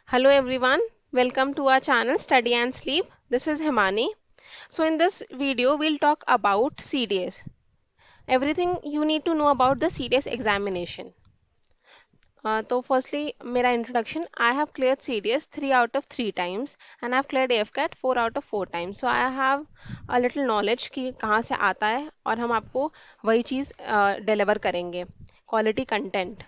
Hello everyone, welcome to our channel Study and Sleep. This is Himani. So in this video we'll talk about CDS. Everything you need to know about the CDS examination. So firstly मेरा introduction. I have cleared CDS 3 out of 3 times and I have cleared AFCAT 4 out of 4 times. So I have a little knowledge कि कहाँ से आता है और हम आपको वही चीज़ डिलीवर करेंगे. Quality content.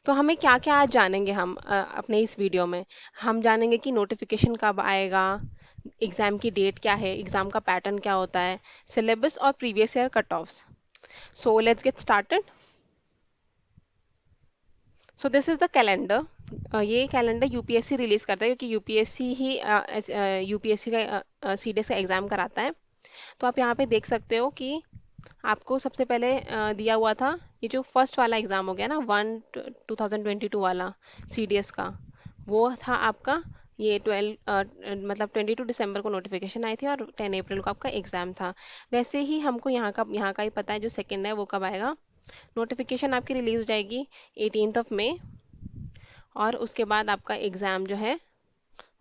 तो हमें क्या क्या आज जानेंगे हम अपने इस वीडियो में. हम जानेंगे कि नोटिफिकेशन कब आएगा, एग्ज़ाम की डेट क्या है, एग्ज़ाम का पैटर्न क्या होता है, सिलेबस और previous year cut offs. So let's get started. So this is the calendar. ये कैलेंडर यूपीएससी रिलीज़ करता है क्योंकि यूपीएससी ही यूपीएससी का सीडीएस का एग्ज़ाम कराता है. तो आप यहाँ पे देख सकते हो कि आपको सबसे पहले दिया हुआ था ये जो फर्स्ट वाला एग्ज़ाम हो गया ना 2022 वाला सीडीएस का. वो था आपका ये 12 मतलब 22 दिसंबर को नोटिफिकेशन आई थी और 10 अप्रैल को आपका एग्ज़ाम था. वैसे ही हमको यहाँ का ही पता है जो सेकंड है वो कब आएगा. नोटिफिकेशन आपकी रिलीज हो जाएगी 18 मई और उसके बाद आपका एग्ज़ाम जो है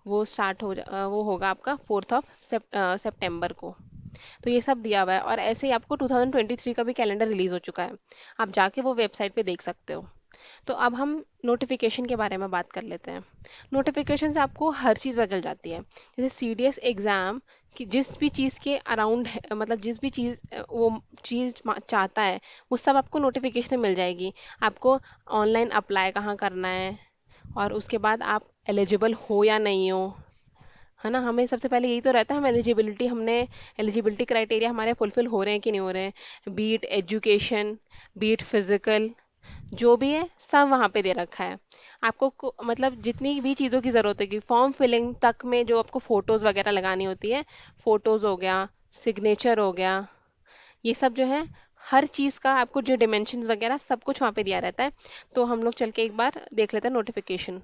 वो होगा आपका 4 सितंबर को. तो ये सब दिया हुआ है और ऐसे ही आपको 2023 का भी कैलेंडर रिलीज़ हो चुका है. आप जाके वो वेबसाइट पे देख सकते हो. तो अब हम नोटिफिकेशन के बारे में बात कर लेते हैं. नोटिफिकेशन से आपको हर चीज़ पता चल जाती है. जैसे सीडीएस एग्ज़ाम कि जिस भी चीज़ के अराउंड है, मतलब जिस भी चीज़ वो चीज़ चाहता है वो सब आपको नोटिफिकेशन में मिल जाएगी. आपको ऑनलाइन अप्लाई कहाँ करना है और उसके बाद आप एलिजिबल हो या नहीं हो, है ना. हमें सबसे पहले यही तो रहता है हम हमने एलिजिबिलिटी क्राइटेरिया हमारे फुलफिल हो रहे हैं कि नहीं हो रहे हैं. बीट एजुकेशन, बीट फिजिकल, जो भी है सब वहाँ पे दे रखा है. आपको मतलब जितनी भी चीज़ों की ज़रूरत होगी फॉर्म फिलिंग तक में जो आपको फ़ोटोज़ वगैरह लगानी होती है, फ़ोटोज़ हो गया, सिग्नेचर हो गया, ये सब जो है हर चीज़ का आपको जो डिमेंशंस वगैरह सब कुछ वहाँ पे दिया रहता है. तो हम लोग चल के एक बार देख लेते हैं नोटिफिकेशन.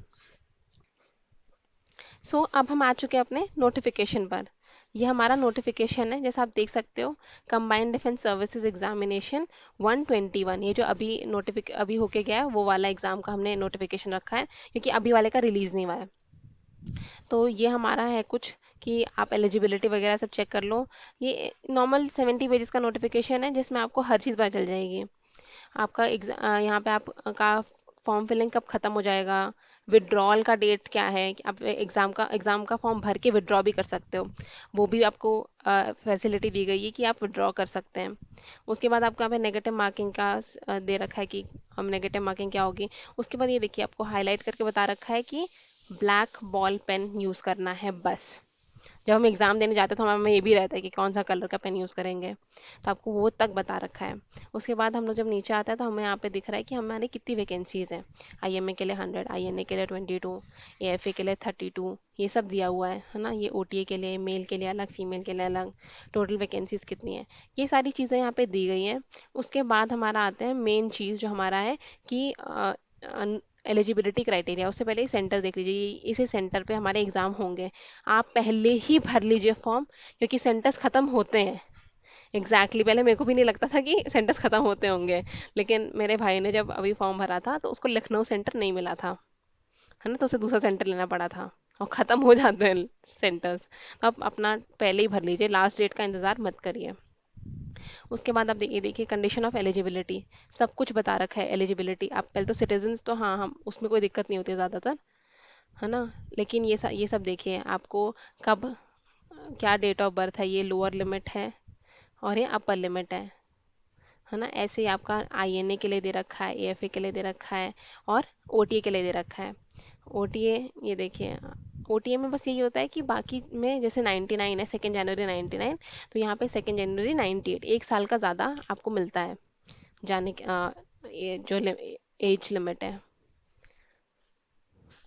अब हम आ चुके हैं अपने नोटिफिकेशन पर. ये हमारा नोटिफिकेशन है जैसा आप देख सकते हो. कंबाइंड डिफेंस सर्विसेज एग्जामिनेशन 121, ये जो अभी होके गया है वो वाला एग्ज़ाम का हमने नोटिफिकेशन रखा है क्योंकि अभी वाले का रिलीज़ नहीं हुआ है. तो ये हमारा है कुछ कि आप एलिजिबिलिटी वगैरह सब चेक कर लो. ये नॉर्मल 70 पेजेस का नोटिफिकेशन है जिसमें आपको हर चीज़ पता चल जाएगी. आपका यहाँ पे आपका फॉर्म फिलिंग कब ख़त्म हो जाएगा, विड्रॉल का डेट क्या है कि आप एग्ज़ाम का फॉर्म भर के विड्रॉ भी कर सकते हो. वो भी आपको फैसिलिटी दी गई है कि आप विड्रॉ कर सकते हैं. उसके बाद आपको यहाँ पे नेगेटिव मार्किंग का दे रखा है कि हम नेगेटिव मार्किंग क्या होगी. उसके बाद ये देखिए आपको हाईलाइट करके बता रखा है कि ब्लैक बॉल पेन यूज़ करना है बस. जब हम एग्ज़ाम देने जाते हैं तो हमें ये भी रहता है कि कौन सा कलर का पेन यूज़ करेंगे. तो आपको वो तक बता रखा है. उसके बाद हम लोग जब नीचे आता है तो हमें यहाँ पे दिख रहा है कि हमारी कितनी वैकेंसीज़ हैं. आईएमए के लिए 100, आईएनए के लिए 22, एएफए के लिए 32, ये सब दिया हुआ है ना. ये ओटीए के लिए, मेल के लिए अलग, फीमेल के लिए अलग, टोटल वैकेंसीज़ कितनी है, ये सारी चीज़ें यहाँ पे दी गई हैं. उसके बाद हमारा आता है मेन चीज़ जो हमारा है कि एलिजिबिलिटी क्राइटेरिया. उससे पहले सेंटर देख लीजिए. इसी सेंटर पे हमारे एग्ज़ाम होंगे. आप पहले ही भर लीजिए फॉर्म क्योंकि सेंटर्स ख़त्म होते हैं. पहले मेरे को भी नहीं लगता था कि सेंटर्स ख़त्म होते होंगे, लेकिन मेरे भाई ने जब अभी फॉर्म भरा था तो उसको लखनऊ सेंटर नहीं मिला था, है ना. तो उसे दूसरा सेंटर लेना पड़ा था और ख़त्म हो जाते हैं सेंटर्स. तो आप अपना पहले ही भर लीजिए, लास्ट डेट का इंतज़ार मत करिए. उसके बाद आप देखिए कंडीशन ऑफ एलिजिबिलिटी सब कुछ बता रखा है. एलिजिबिलिटी आप पहले तो सिटीजन्स तो हाँ हम उसमें कोई दिक्कत नहीं होती ज़्यादातर, है ना. लेकिन ये सब देखिए आपको कब क्या डेट ऑफ बर्थ है, ये लोअर लिमिट है और ये अपर लिमिट है ना. ऐसे ही आपका आईएनए के लिए दे रखा है, एएफए के लिए दे रखा है और ओटीए के लिए दे रखा है. ओटीए ये देखिए, ओटीए में बस यही होता है कि बाकी में जैसे 99 है, 2 जनवरी 99, तो यहाँ पे 2 जनवरी 98, 1 साल का ज़्यादा आपको मिलता है जाने ये जो एज लिमिट है.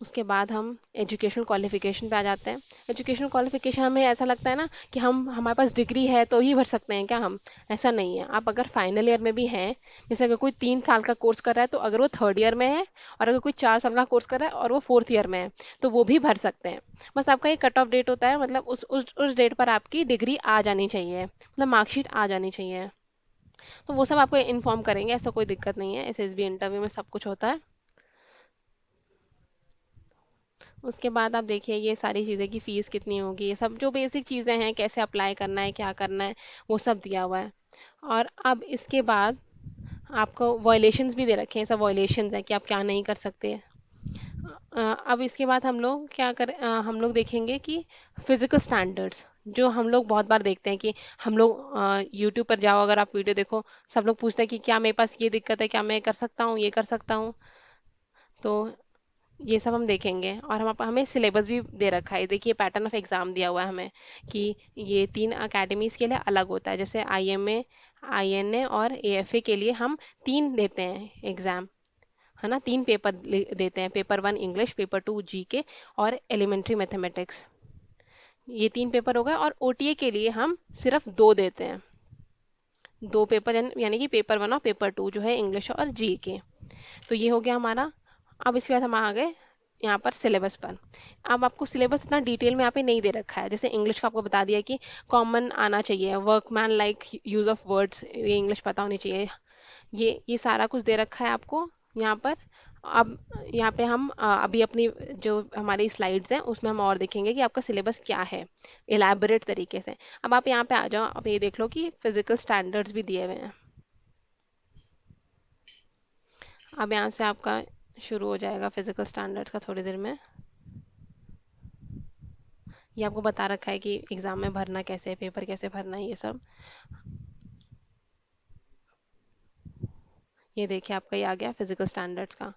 उसके बाद हम एजुकेशनल क्वालिफिकेशन पे आ जाते हैं. एजुकेशनल क्वालिफिकेशन हमें ऐसा लगता है ना कि हमारे पास डिग्री है तो ही भर सकते हैं क्या हम. ऐसा नहीं है. आप अगर फाइनल ईयर में भी हैं, जैसे अगर कोई 3 साल का कोर्स कर रहा है तो अगर वो थर्ड ईयर में है, और अगर कोई 4 साल का कोर्स कर रहा है और वो फोर्थ ईयर में है तो वो भी भर सकते हैं. बस आपका एक कट ऑफ डेट होता है, मतलब उस डेट पर आपकी डिग्री आ जानी चाहिए, मतलब मार्कशीट आ जानी चाहिए. तो वो सब आपको इन्फॉर्म करेंगे, ऐसा कोई दिक्कत नहीं है. एसएसबी इंटरव्यू में सब कुछ होता है. उसके बाद आप देखिए ये सारी चीज़ें की फ़ीस कितनी होगी, ये सब जो बेसिक चीज़ें हैं, कैसे अप्लाई करना है, क्या करना है, वो सब दिया हुआ है। और अब इसके बाद आपको वॉयलेशंस भी दे रखे हैं, सब वॉयलेशंस हैं कि आप क्या नहीं कर सकते। अब इसके बाद हम लोग देखेंगे कि फिजिकल स्टैंडर्ड्स जो हम लोग बहुत बार देखते हैं कि हम लोग यूट्यूब पर जाओ, अगर आप वीडियो देखो, सब लोग पूछते हैं कि क्या मेरे पास ये दिक्कत है, क्या मैं कर सकता हूँ, ये कर सकता हूँ। तो ये सब हम देखेंगे। और हमें सिलेबस भी दे रखा है, देखिए पैटर्न ऑफ एग्जाम दिया हुआ है हमें कि ये तीन अकेडमीज के लिए अलग होता है। जैसे आईएमए, आईएनए और एएफए के लिए हम तीन देते हैं एग्जाम, है ना, तीन पेपर देते हैं, पेपर 1 इंग्लिश, पेपर 2 जीके और एलिमेंट्री मैथमेटिक्स। ये तीन पेपर हो गए। और ओटीए के लिए हम सिर्फ दो देते हैं, दो पेपर, यानी कि पेपर 1 और पेपर 2 जो है इंग्लिश और जीके। तो ये हो गया हमारा। अब इसके बाद हम आ गए यहाँ पर सिलेबस पर। अब आपको सिलेबस इतना डिटेल में यहाँ पे नहीं दे रखा है। जैसे इंग्लिश का आपको बता दिया कि कॉमन आना चाहिए, workman like use of words, ये इंग्लिश पता होनी चाहिए। ये सारा कुछ दे रखा है आपको यहाँ पर। अब यहाँ पे हम अभी अपनी जो हमारी स्लाइड्स हैं उसमें हम और देखेंगे कि आपका सिलेबस क्या है इलेबोरेट तरीके से। अब आप यहाँ पे आ जाओ, अब ये देख लो कि फिजिकल स्टैंडर्ड्स भी दिए हुए हैं। अब यहाँ से आपका शुरू हो जाएगा फिजिकल स्टैंडर्ड्स का थोड़ी देर में। ये आपको बता रखा है कि एग्जाम में भरना कैसे है, पेपर कैसे भरना है, ये सब। ये देखिए आपका ये आ गया फिजिकल स्टैंडर्ड्स का।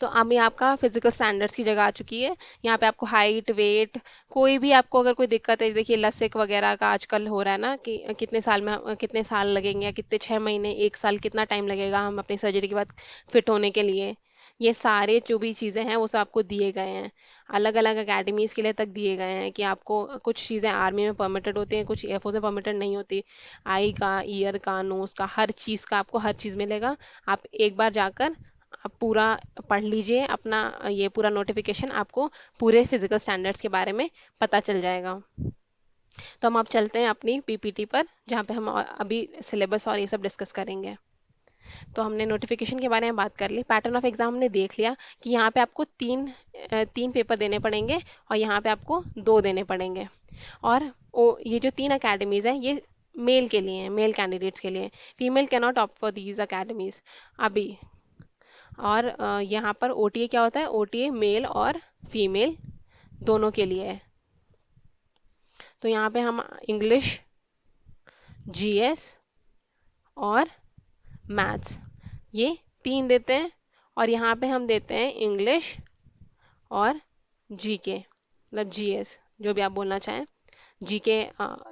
तो अब ये आपका फिजिकल स्टैंडर्ड्स की जगह आ चुकी है। यहाँ पे आपको हाइट, वेट, कोई भी आपको अगर कोई दिक्कत है, देखिए लसिक वगैरह का आजकल हो रहा है ना कि कितने साल में कितने साल लगेंगे, या कितने 6 महीने, 1 साल, कितना टाइम लगेगा हम अपनी सर्जरी के बाद फिट होने के लिए। ये सारे जो भी चीज़ें हैं वो सब आपको दिए गए हैं। अलग अलग अकेडमीज़ के लिए तक दिए गए हैं कि आपको कुछ चीज़ें आर्मी में परमिटेड होती हैं, कुछ एयरफोर्स में परमिटेड नहीं होती। आई का, ईयर का, नोज का, हर चीज़ का आपको हर चीज़ मिलेगा। आप एक बार जाकर आप पूरा पढ़ लीजिए अपना, ये पूरा नोटिफिकेशन आपको पूरे फिजिकल स्टैंडर्ड्स के बारे में पता चल जाएगा। तो हम अब चलते हैं अपनी पीपीटी पर, जहाँ पे हम अभी सिलेबस और ये सब डिस्कस करेंगे। तो हमने नोटिफिकेशन के बारे में बात कर ली, पैटर्न ऑफ एग्जाम हमने देख लिया कि यहाँ पे आपको तीन पेपर देने पड़ेंगे और यहाँ पे आपको दो देने पड़ेंगे। और ये जो तीन अकेडमीज़ हैं ये मेल के लिए हैं, मेल कैंडिडेट्स के लिए। Female can not opt for these academies अभी। और यहाँ पर ओटीए क्या होता है, ओटीए मेल और फीमेल दोनों के लिए है। तो यहाँ पे हम इंग्लिश, जीएस और मैथ्स, ये तीन देते हैं। और यहाँ पे हम देते हैं इंग्लिश और जीके, मतलब जीएस, जो भी आप बोलना चाहें, जीके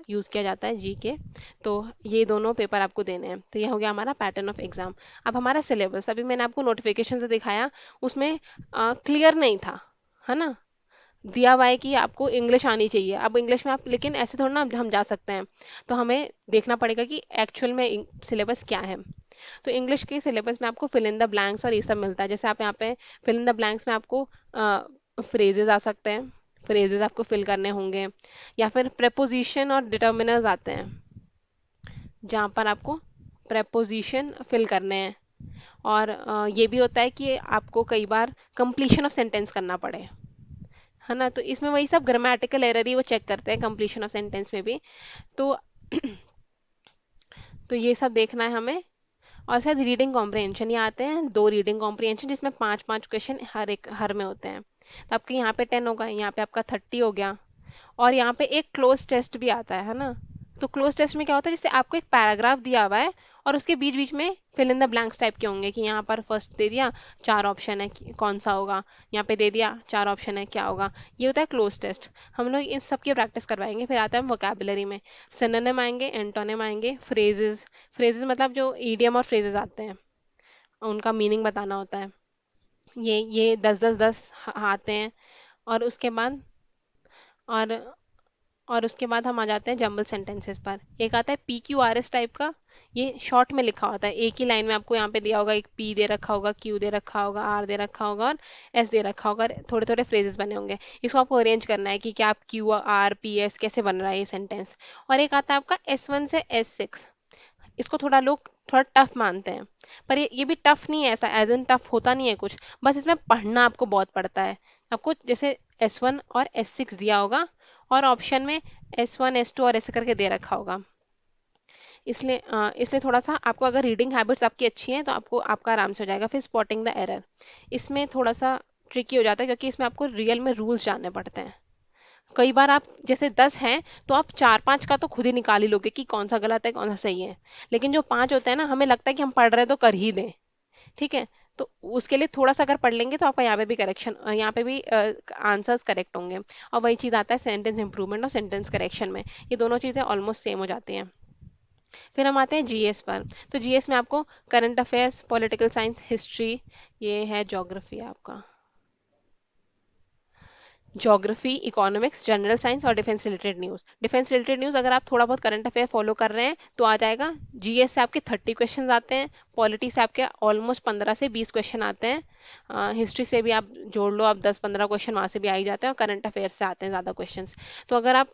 यूज़ किया जाता है, जीके। तो ये दोनों पेपर आपको देने हैं। तो ये हो गया हमारा पैटर्न ऑफ एग्जाम। अब हमारा सिलेबस, अभी मैंने आपको नोटिफिकेशन से दिखाया, उसमें क्लियर नहीं था, है ना। दिया हुआ है कि आपको इंग्लिश आनी चाहिए। अब इंग्लिश में आप, लेकिन ऐसे थोड़ा ना हम जा सकते हैं, तो हमें देखना पड़ेगा कि एक्चुअल में सिलेबस क्या है। तो इंग्लिश के सिलेबस में आपको फिल इन द ब्लैंक्स और ये सब मिलता है। जैसे आप यहाँ पे फिल इन द ब्लैंक्स में आपको फ्रेजेस आ सकते हैं, फ्रेजेस आपको फिल करने होंगे, या फिर प्रेपोजिशन और डिटर्मिनर्स आते हैं, जहाँ पर आपको प्रेपोजिशन फिल करने हैं। और ये भी होता है कि आपको कई बार कंप्लीशन ऑफ सेंटेंस करना पड़े, है ना। तो इसमें वही सब ग्रामेटिकल एरर ही वो चेक करते हैं कंप्लीशन ऑफ सेंटेंस में भी। तो तो ये सब देखना है हमें। और शायद रीडिंग कॉम्प्रिहेंशन ये आते हैं, दो रीडिंग कॉम्प्रिहेंशन, जिसमें पांच पांच क्वेश्चन हर में होते हैं। तो आपके यहाँ पे 10 होगा, यहाँ पे आपका 30 हो गया। और यहाँ पे एक क्लोज टेस्ट भी आता है ना। तो क्लोज टेस्ट में क्या होता है, जैसे आपको एक पैराग्राफ दिया हुआ है और उसके बीच बीच में fill in the blanks type के होंगे कि यहाँ पर फर्स्ट दे दिया, चार ऑप्शन है कौन सा होगा, यहाँ पे दे दिया चार ऑप्शन है क्या होगा। ये होता है क्लोज टेस्ट। हम लोग इन सब की प्रैक्टिस करवाएंगे। फिर आता है वोकैबुलरी में, सिनोनिम आएंगे, एंटोनिम आएंगे, फ्रेजेस। फ्रेजेस मतलब जो ईडियम और फ्रेजेस आते हैं उनका मीनिंग बताना होता है। ये 10 10 10 आते हैं। और उसके बाद और और उसके बाद हम आ जाते हैं जंबल सेंटेंसेस पर। एक आता है PQRS टाइप का, ये शॉर्ट में लिखा होता है, एक ही लाइन में आपको यहाँ पे दिया होगा, एक P दे रखा होगा, Q दे रखा होगा, R दे रखा होगा और S दे रखा होगा, थोड़े थोड़े फ्रेजेस बने होंगे। इसको आपको अरेंज करना है कि क्या आप QR PS कैसे बन रहा है ये सेंटेंस। और एक आता है आपका S1 से S6। इसको थोड़ा लोग थोड़ा टफ मानते हैं, पर ये भी टफ नहीं है, ऐसा एज इन टफ होता नहीं है कुछ, बस इसमें पढ़ना आपको बहुत पड़ता है। आपको जैसे S1 और S6 दिया होगा और ऑप्शन में S1 S2 और ऐसे करके दे रखा होगा। इसलिए थोड़ा सा आपको, अगर रीडिंग हैबिट्स आपकी अच्छी हैं तो आपको आपका आराम से हो जाएगा। फिर स्पॉटिंग द एरर, इसमें थोड़ा सा ट्रिकी हो जाता है क्योंकि इसमें आपको रियल में रूल्स जानने पड़ते हैं। कई बार आप जैसे 10 हैं तो आप 4-5 का तो खुद ही निकाल ही लोगे कि कौन सा गलत है कौन सा सही है, लेकिन जो 5 होते हैं ना, हमें लगता है कि हम पढ़ रहे हैं तो कर ही दें। ठीक है, तो उसके लिए थोड़ा सा अगर पढ़ लेंगे तो आपका यहाँ पे भी करेक्शन, यहाँ पे भी आंसर्स करेक्ट होंगे। और वही चीज़ आता है सेंटेंस इंप्रूवमेंट और सेंटेंस करेक्शन में, ये दोनों चीज़ें ऑलमोस्ट सेम हो जाती हैं। फिर हम आते हैं जीएस पर। तो जीएस में आपको current affairs, political science, history, ये है ज्योग्राफी आपका, ज्योग्राफी, इकोनॉमिक्स, जनरल साइंस और defence related news. Defence related news अगर आप थोड़ा बहुत करंट अफेयर फॉलो कर रहे हैं तो आ जाएगा। जीएस से आपके 30 क्वेश्चन आते हैं, पॉलिटी से आपके ऑलमोस्ट 15 से 20 क्वेश्चन आते हैं, हिस्ट्री से भी आप जोड़ लो, आप 10-15 क्वेश्चन वहाँ से भी आ ही जाते हैं, और करंट अफेयर से आते हैं ज़्यादा क्वेश्चन। तो अगर आप,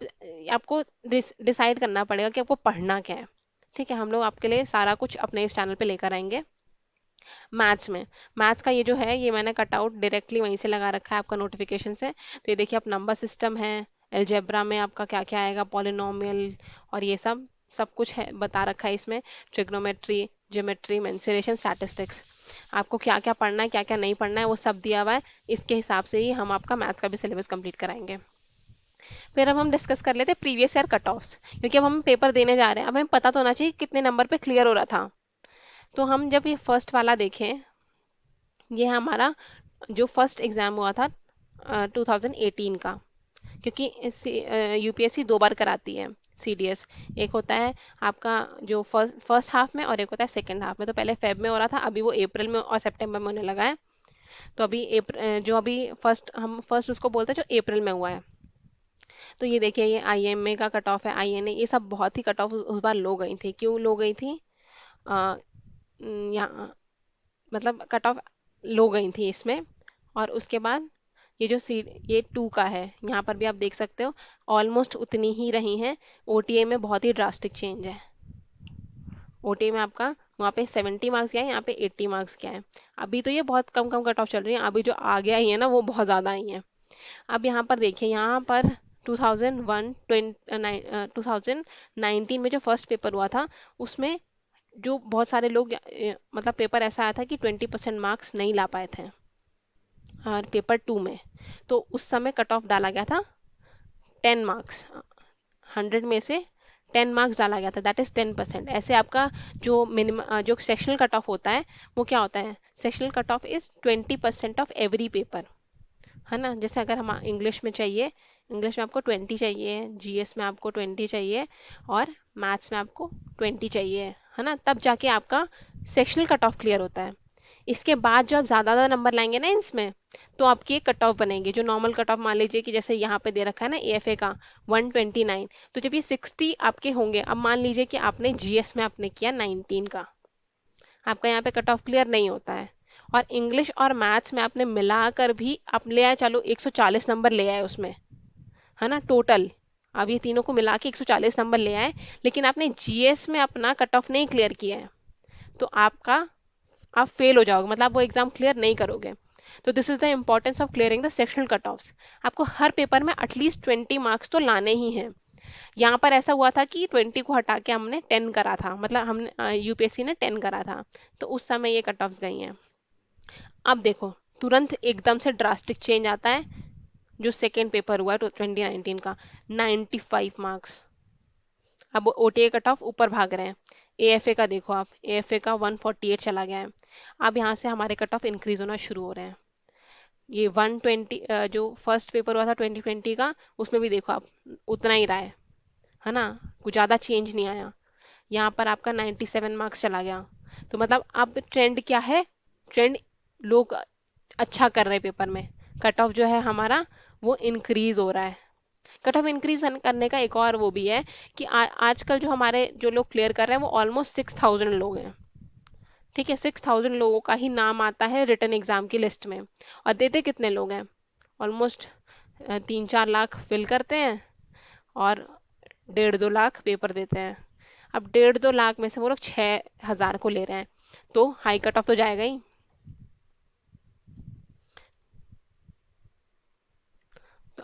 आपको डिसाइड करना पड़ेगा कि आपको पढ़ना क्या है। ठीक है, हम लोग आपके लिए सारा कुछ अपने इस चैनल पे लेकर आएंगे। मैथ्स में, मैथ्स का ये जो है ये मैंने कट आउट डायरेक्टली वहीं से लगा रखा है आपका नोटिफिकेशन से। तो ये देखिए, आप नंबर सिस्टम है, अलजेब्रा में आपका क्या क्या आएगा, पॉलिनोमियल, और ये सब सब कुछ है बता रखा है इसमें। ट्रिग्नोमेट्री, ज्योमेट्री, मेंसुरेशन, स्टैटिस्टिक्स, आपको क्या क्या पढ़ना है क्या क्या नहीं पढ़ना है वो सब दिया हुआ है। इसके हिसाब से ही हम आपका मैथ्स का भी सिलेबस कंप्लीट कराएंगे। फिर अब हम डिस्कस कर लेते हैं प्रीवियस ईयर कट ऑफ्स, क्योंकि अब हम पेपर देने जा रहे हैं, अब हमें पता तो होना चाहिए कितने नंबर पे क्लियर हो रहा था। तो हम जब ये फर्स्ट वाला देखें, ये है हमारा जो फर्स्ट एग्ज़ाम हुआ था 2018 का, क्योंकि यूपीएससी 2 बार कराती है सीडीएस। एक होता है आपका जो फर्स्ट फर्स्ट हाफ में, और एक होता है सेकंड हाफ में। तो पहले फेब में हो रहा था, अभी वो अप्रैल में और सितंबर में होने लगा है। तो अभी जो अभी फर्स्ट, हम फर्स्ट उसको बोलते हैं जो अप्रैल में हुआ है। तो ये देखिए, ये आईएमए का कट ऑफ है, आईएनए, ये सब बहुत ही कट ऑफ उस बार लो गई थी। क्यों लो गई थी? यहाँ मतलब कट ऑफ लो गई थी इसमें। और उसके बाद ये जो सी, ये 2 का है, यहाँ पर भी आप देख सकते हो ऑलमोस्ट उतनी ही रही हैं। ओटीए में बहुत ही ड्रास्टिक चेंज है। ओटीए में आपका वहाँ पे 70 मार्क्स गया है, यहाँ पे 80 मार्क्स गया है। अभी तो ये बहुत कम कम कट ऑफ चल रही है, अभी जो आगे आई है ना वो बहुत ज़्यादा आई हैं। अब यहाँ पर देखिए, यहाँ पर 2019 में जो फर्स्ट पेपर हुआ था, उसमें जो बहुत सारे लोग, मतलब पेपर ऐसा आया था कि 20% मार्क्स नहीं ला पाए थे, और पेपर 2 में तो उस समय कट ऑफ डाला गया था 10 मार्क्स, 100 में से 10 मार्क्स डाला गया था, दैट इज 10%। ऐसे आपका जो मिनिमम जो सेक्शनल कट ऑफ होता है वो क्या होता है? Sectional cut off is 20% of every paper, है ना। जैसे अगर हम इंग्लिश में चाहिए, इंग्लिश में आपको 20 चाहिए, जीएस में आपको 20 चाहिए, और मैथ्स में आपको 20 चाहिए, है ना, तब जाके आपका सेक्शनल कट ऑफ क्लियर होता है। इसके बाद जो आप ज़्यादा ज़्यादा नंबर लाएंगे ना इसमें, तो आपकी एक कट ऑफ बनेगी। जो नॉर्मल कट ऑफ, मान लीजिए कि जैसे यहाँ पे दे रखा है ना एएफए का 129, तो जब ये 60 आपके होंगे, अब मान लीजिए कि आपने जीएस में आपने किया 19 का, आपका यहाँ पे कट ऑफ क्लियर नहीं होता है। और इंग्लिश और मैथ्स में आपने मिलाकर भी आप ले आए, चलो 140 नंबर ले आए उसमें, है ना, टोटल। अब ये तीनों को मिला के 140 नंबर ले आए, लेकिन आपने जीएस में अपना कट ऑफ नहीं क्लियर किया है, तो आपका, आप फेल हो जाओगे, मतलब आप वो एग्जाम क्लियर नहीं करोगे। तो this is the importance of clearing the sectional cut offs. आपको हर पेपर में एटलीस्ट 20 मार्क्स तो लाने ही हैं। यहाँ पर ऐसा हुआ था कि 20 को हटा के हमने 10 करा था, मतलब हमने यूपीएससी ने 10 करा था, तो उस समय ये कट ऑफ्स गई हैं। अब देखो, तुरंत एकदम से ड्रास्टिक चेंज आता है। जो सेकेंड पेपर हुआ है 2019 का, 95 मार्क्स। अब ओटीए कट ऑफ ऊपर भाग रहे हैं। एएफए का देखो आप, एएफए का 148 चला गया है। अब यहाँ से हमारे कट ऑफ इंक्रीज होना शुरू हो रहे हैं। ये 120, जो फर्स्ट पेपर हुआ था 2020 का, उसमें भी देखो आप उतना ही रहा है ना, कुछ ज़्यादा चेंज नहीं आया। यहाँ पर आपका 97 मार्क्स चला गया। तो मतलब अब ट्रेंड क्या है? ट्रेंड, लोग अच्छा कर रहे हैं पेपर में, कट ऑफ जो है हमारा वो इंक्रीज हो रहा है। कट ऑफ इंक्रीज करने का एक और वो भी है कि आजकल जो हमारे जो लोग क्लियर कर रहे हैं वो ऑलमोस्ट 6000 लोग हैं। ठीक है, 6000 लोगों का ही नाम आता है रिटन एग्जाम की लिस्ट में, और देते कितने लोग हैं? ऑलमोस्ट 3-4 लाख फिल करते हैं, और 1.5-2 लाख पेपर देते हैं। अब 1.5-2 लाख में से वो लोग 6000 को ले रहे हैं, तो हाई कट ऑफ तो जाएगा ही।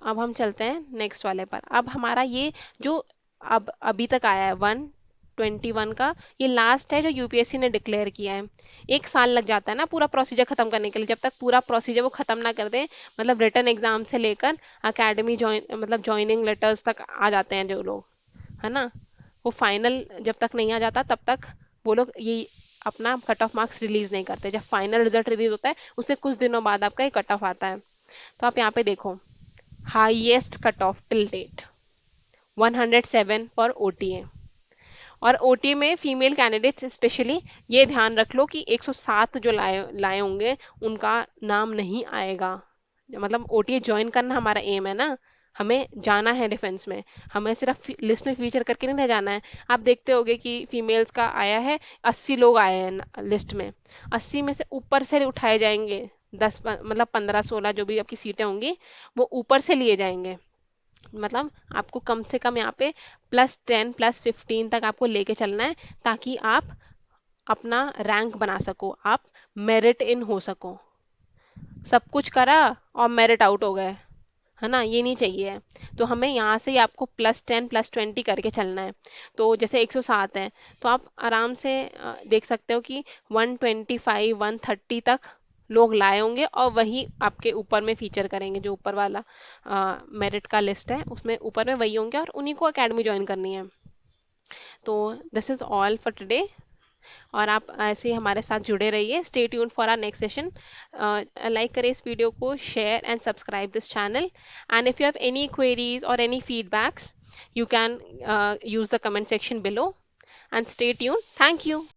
अब हम चलते हैं नेक्स्ट वाले पर। अब हमारा ये जो अब अभी तक आया है 121 का, ये लास्ट है जो यूपीएससी ने डिक्लेयर किया है। 1 साल लग जाता है ना पूरा प्रोसीजर खत्म करने के लिए। जब तक पूरा प्रोसीजर वो खत्म ना कर दे, मतलब रिटर्न एग्जाम से लेकर अकेडमी ज्वाइन, मतलब ज्वाइनिंग लेटर्स तक आ जाते हैं जो लोग, है ना, वो फाइनल जब तक नहीं आ जाता तब तक वो लोग ये अपना कट ऑफ मार्क्स रिलीज नहीं करते। जब फाइनल रिजल्ट रिलीज होता है उससे कुछ दिनों बाद आपका ये कट ऑफ आता है। तो आप यहाँ पे देखो, highest cut off till date 107 for OTA. और ओटीए में फीमेल कैंडिडेट्स स्पेशली ये ध्यान रख लो कि 107 जो लाए लाए होंगे उनका नाम नहीं आएगा। मतलब ओटीए ज्वाइन करना हमारा एम है ना, हमें जाना है डिफेंस में, हमें सिर्फ लिस्ट में फीचर करके नहीं रह जाना है। आप देखते होगे कि फीमेल्स का आया है 80 लोग आए हैं लिस्ट में, 80 में से ऊपर से उठाए जाएंगे 10 मतलब 15-16 जो भी आपकी सीटें होंगी वो ऊपर से लिए जाएंगे। मतलब आपको कम से कम यहाँ पे +10 +15 तक आपको लेके चलना है, ताकि आप अपना रैंक बना सको, आप मेरिट इन हो सको। सब कुछ करा और मेरिट आउट हो गए, है ना, ये नहीं चाहिए। तो हमें यहाँ से ही आपको +10 +20 करके चलना है। तो जैसे 107 है तो आप आराम से देख सकते हो कि 125 130 तक लोग लाए होंगे, और वही आपके ऊपर में फीचर करेंगे। जो ऊपर वाला मेरिट का लिस्ट है उसमें ऊपर में वही होंगे और उन्हीं को एकेडमी ज्वाइन करनी है। तो this is all for today. और आप ऐसे ही हमारे साथ जुड़े रहिए। Stay tune for our next session. Like करें इस वीडियो को, share and subscribe this channel. And if you have any queries or any feedbacks, you can use the comment section below, and stay tuned. Thank you.